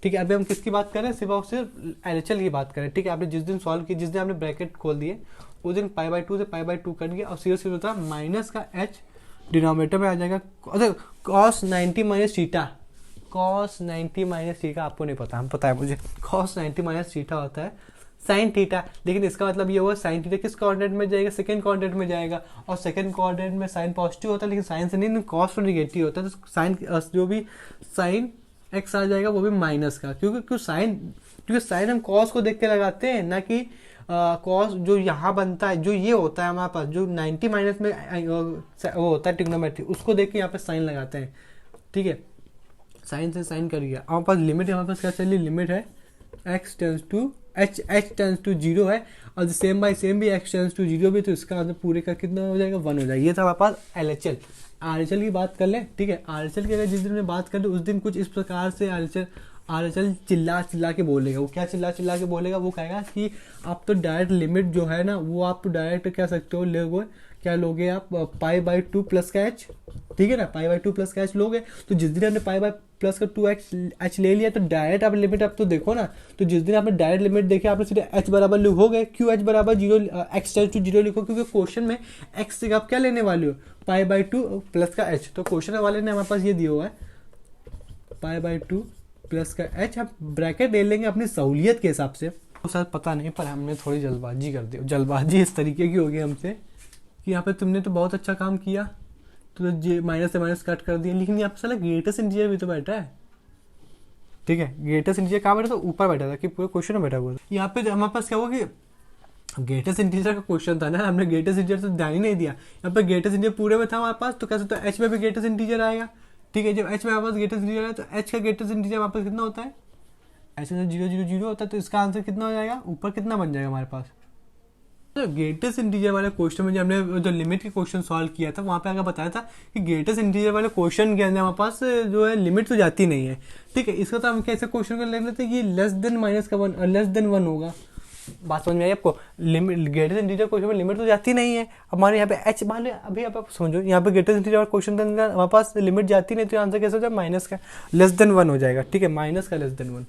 ठीक है। अभी हम किसकी बात करें, सिर्फ और सिर्फ एलएचएल की बात करें, ठीक है। आपने जिस दिन सॉल्व की, जिस दिन आपने ब्रैकेट खोल दिए उस दिन पाई बाई 2 से पाई बाई 2 कर दिया, और सीधे सीधे होता है माइनस का h, डिनोमिनेटर में आ जाएगा cos 90 minus theta, cos 90 minus theta आपको नहीं पता, हम पता है मुझे, कॉस 90 माइनस थीटा होता है साइन थीटा। लेकिन इसका मतलब ये हुआ साइन थीटा किस कोऑर्डिनेट में जाएगा, सेकंड कोऑर्डिनेट में जाएगा, और सेकंड कोऑर्डिनेट में साइन पॉजिटिव होता है, लेकिन साइन से नहीं, कॉस तो निगेटिव होता है, तो साइन जो भी साइन एक्स आ जाएगा वो भी माइनस का, क्योंकि साइन हम कॉस को देख के लगाते हैं, ना कि कॉस जो यहाँ बनता है, जो ये होता है हमारे पास, जो 90 माइनस में वो होता है ट्रिग्नोमेट्री, उसको देख के यहाँ पे साइन लगाते हैं, ठीक है। साइन से साइन कर गया, हमारे पास लिमिट है, हमारे पास क्या चलिए लिमिट है x tends to h tends to 0 है, और सेम बाई सेम भी x टेंस टू 0 भी, तो इसका आंसर पूरे का कितना हो जाएगा 1 हो जाएगा। ये था हमारे पास एलएचएल। आरएचएल की बात कर ले, ठीक है। आरएचएल की अगर जिस दिन में बात कर ले उस दिन कुछ इस प्रकार से आरएचएल चिल्ला चिल्ला के बोलेगा। वो क्या चिल्ला चिल्ला के बोलेगा, वो कहेगा कि आप तो डायरेक्ट लिमिट जो है ना वो आप तो डायरेक्ट कह सकते हो लोगे, क्या लोगे आप पाई बाई 2 प्लस का एच, ठीक है ना, पाई बाई 2 प्लस का एच लोगे। तो जिस दिन आपने पाई बाई प्लस का 2h ले लिया तो डायरेक्ट आप लिमिट आप तो देखो ना, तो जिस दिन आपने डायरेक्ट लिमिट देखी आपने सीधे h बराबर लिखोगे, क्यों h बराबर 0 x टेंस टू 0 लिखो, क्योंकि क्वेश्चन में x से आप क्या लेने वाले हो पाई बाई 2 प्लस का h, तो क्वेश्चन वाले ने हमारे पास ये दिया हुआ है पाई बाई 2 प्लस का h, आप ब्रैकेट ले लेंगे अपनी सहूलियत के हिसाब से। तो सर पता नहीं, पर हमने थोड़ी जल्दबाजी कर दी, जल्दबाजी इस तरीके की होगी हमसे कि यहाँ पे तुमने तो बहुत अच्छा काम किया, तो जे माइनस से माइनस कट कर दिया, लेकिन यहाँ पे साला ग्रेटेस्ट इंटीजर भी तो बैठा है, ठीक है। ग्रेटेस्ट इंटीजर कहाँ बैठा था, ऊपर बैठा था, कि पूरे क्वेश्चन में बैठा हुआ था। यहाँ पे हमारे पास क्या हुआ कि ग्रेटेस्ट इंटीजर का क्वेश्चन था ना, हमने ग्रेटेस्ट इंटीजर तो ध्यान ही नहीं दिया। यहाँ पे ग्रेटेस्ट इंटीजर पूरे में था हमारे पास, तो कैसे तो एच में भी ग्रेटेस्ट इंटीजर आएगा, ठीक है। जब एच में हमारे पास ग्रेटेस्ट इंटीजर आया तो एच का ग्रेटेस्ट इंटीजर हमारे पास कितना होता है, एच में 0 0 0 होता है, तो इसका आंसर कितना हो जाएगा, ऊपर कितना बन जाएगा हमारे पास। तो ग्रेटेस्ट इंटीजर वाले क्वेश्चन में जब हमने जो लिमिट के क्वेश्चन सॉल्व किया था वहाँ पे आगे बताया था कि ग्रेटेस्ट इंटीजर वाले क्वेश्चन के अंदर हमारे पास जो है लिमिट तो जाती नहीं है, ठीक है। इसका तो हम कैसे क्वेश्चन को ले लेते हैं कि लेस देन माइनस का 1 लेस देन 1 होगा, बात समझ में आई आपको? लिमिट ग्रेटर इंटीजर क्वेश्चन में लिमिट तो जाती नहीं है। अब हमारे यहाँ पे एच मान लो, अभी आप समझो यहाँ पे ग्रेटर इंटीजर और क्वेश्चन के अंदर हमारे पास लिमिट जाती नहीं, तो आंसर कैसे हो जाएगा? माइनस का लेस देन 1 हो जाएगा, ठीक है, माइनस का लेस देन 1।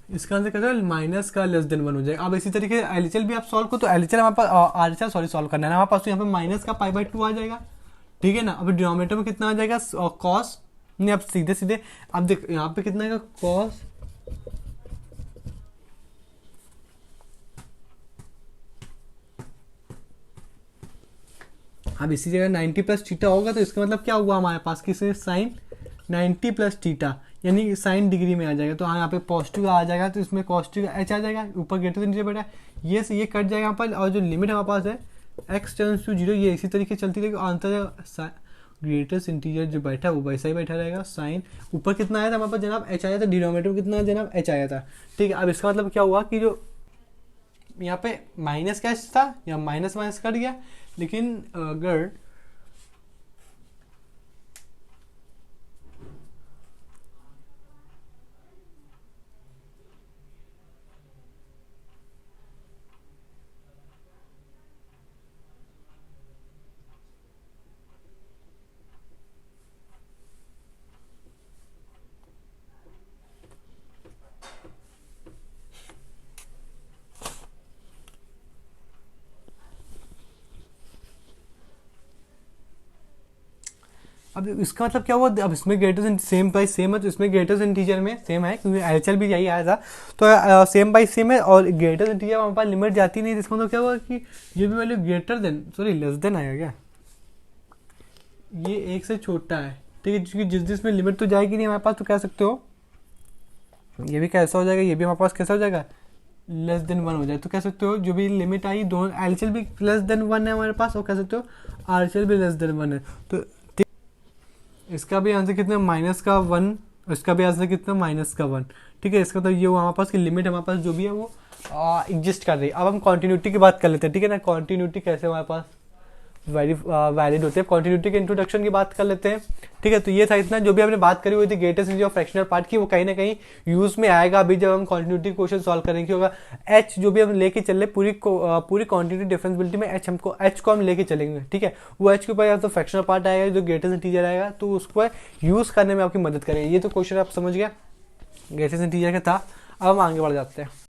इसका आंसर कैसे? माइनस का लेस देन 1 हो जाएगा। अब इसी तरीके से एलएचएल भी आप सॉल्व करो, तो एलएचएल हमारे पास आरएचएल सॉरी सॉल्व करना है हमारे पास, तो यहाँ पे माइनस का π/2 आ जाएगा, ठीक है ना। अब डिनोमिनेटर में कितना आ जाएगा? कॉस, नहीं अब सीधे सीधे अब देख यहाँ पे कितना आएगा? कॉस अब इसी जगह 90 प्लस थीटा होगा, तो इसका मतलब क्या हुआ हमारे पास कि साइन 90 प्लस थीटा, यानी साइन डिग्री में आ जाएगा। तो हाँ यहाँ पे पॉजिटिव आ जाएगा, तो इसमें पॉजिटिव एच आ जाएगा, ऊपर ग्रेटर देन नीचे बैठा है, ये से ये कट जाएगा यहाँ पर, और जो लिमिट हमारे पास है एक्स टेंड्स टू 0, ये इसी तरीके चलती रहेगी। आंसर ग्रेटेस्ट इंटीजर जो बैठा है वो वैसा ही बैठा रहेगा। साइन ऊपर कितना आया था हमारे पास जनाब? एच आया था, डिनोमिनेटर में कितना जनाब? एच आया था, ठीक है। अब इसका मतलब क्या हुआ कि जो यहाँ पे माइनस का एच था, यहाँ माइनस माइनस कट गया, लेकिन अगर अब इसका मतलब क्या हुआ? अब इसमें ग्रेटर सेम बाई सेम है, तो इसमें ग्रेटर इंटीजर में सेम है, क्योंकि एलएचएल भी यही आया था, तो सेम बाई सेम है, और ग्रेटर इंटीजर हमारे पास लिमिट जाती नहीं, इसका मतलब क्या हुआ कि ये भी value greater than sorry less than आएगा क्या? ये एक से छोटा है, ठीक है, क्योंकि जिसमें लिमिट तो जाएगी नहीं हमारे पास, तो कह सकते हो ये भी कैसा हो जाएगा, ये भी हमारे पास कैसा हो जाएगा? लेस देन 1 हो जाए। तो कह सकते हो जो भी लिमिट आई, दोनों एलएचएल भी लेस देन 1 है हमारे पास, और कह सकते हो आरएचएल भी लेस देन 1 है। तो इसका भी आंसर कितना? माइनस का 1, इसका भी आंसर कितना? माइनस का 1, ठीक है। इसका तो ये हुआ हमारे पास की लिमिट हमारे पास जो भी है वो एग्जिस्ट कर रही है। अब हम कॉन्टिन्यूटी की बात कर लेते हैं, ठीक है ना। कॉन्टिन्यूटी कैसे हमारे पास वैलिड होते हैं, कॉन्टिन्यूटी के इंट्रोडक्शन की बात कर लेते हैं, ठीक है। तो ये था इतना, जो भी हमने बात करी हुई थी ग्रेटेस्ट इंटीजर फ्रैक्शनल पार्ट की, वो कहीं ना कहीं यूज में आएगा अभी जब हम कॉन्टिन्यूटी क्वेश्चन सॉल्व करेंगे। होगा एच जो भी हम लेके चल रहे पूरी कॉन्टिन्यूटी डिफरेंशियबिलिटी में एच को हम लेके चलेंगे, ठीक है। वो एच के ऊपर या तो फ्रैक्शनल पार्ट आएगा, जो ग्रेटेस्ट इंटीजर आएगा, तो उसको यूज करने में आपकी मदद करेगा। ये तो क्वेश्चन आप समझ गया ग्रेटेस्ट इंटीजर का था। अब हम आगे बढ़ जाते हैं।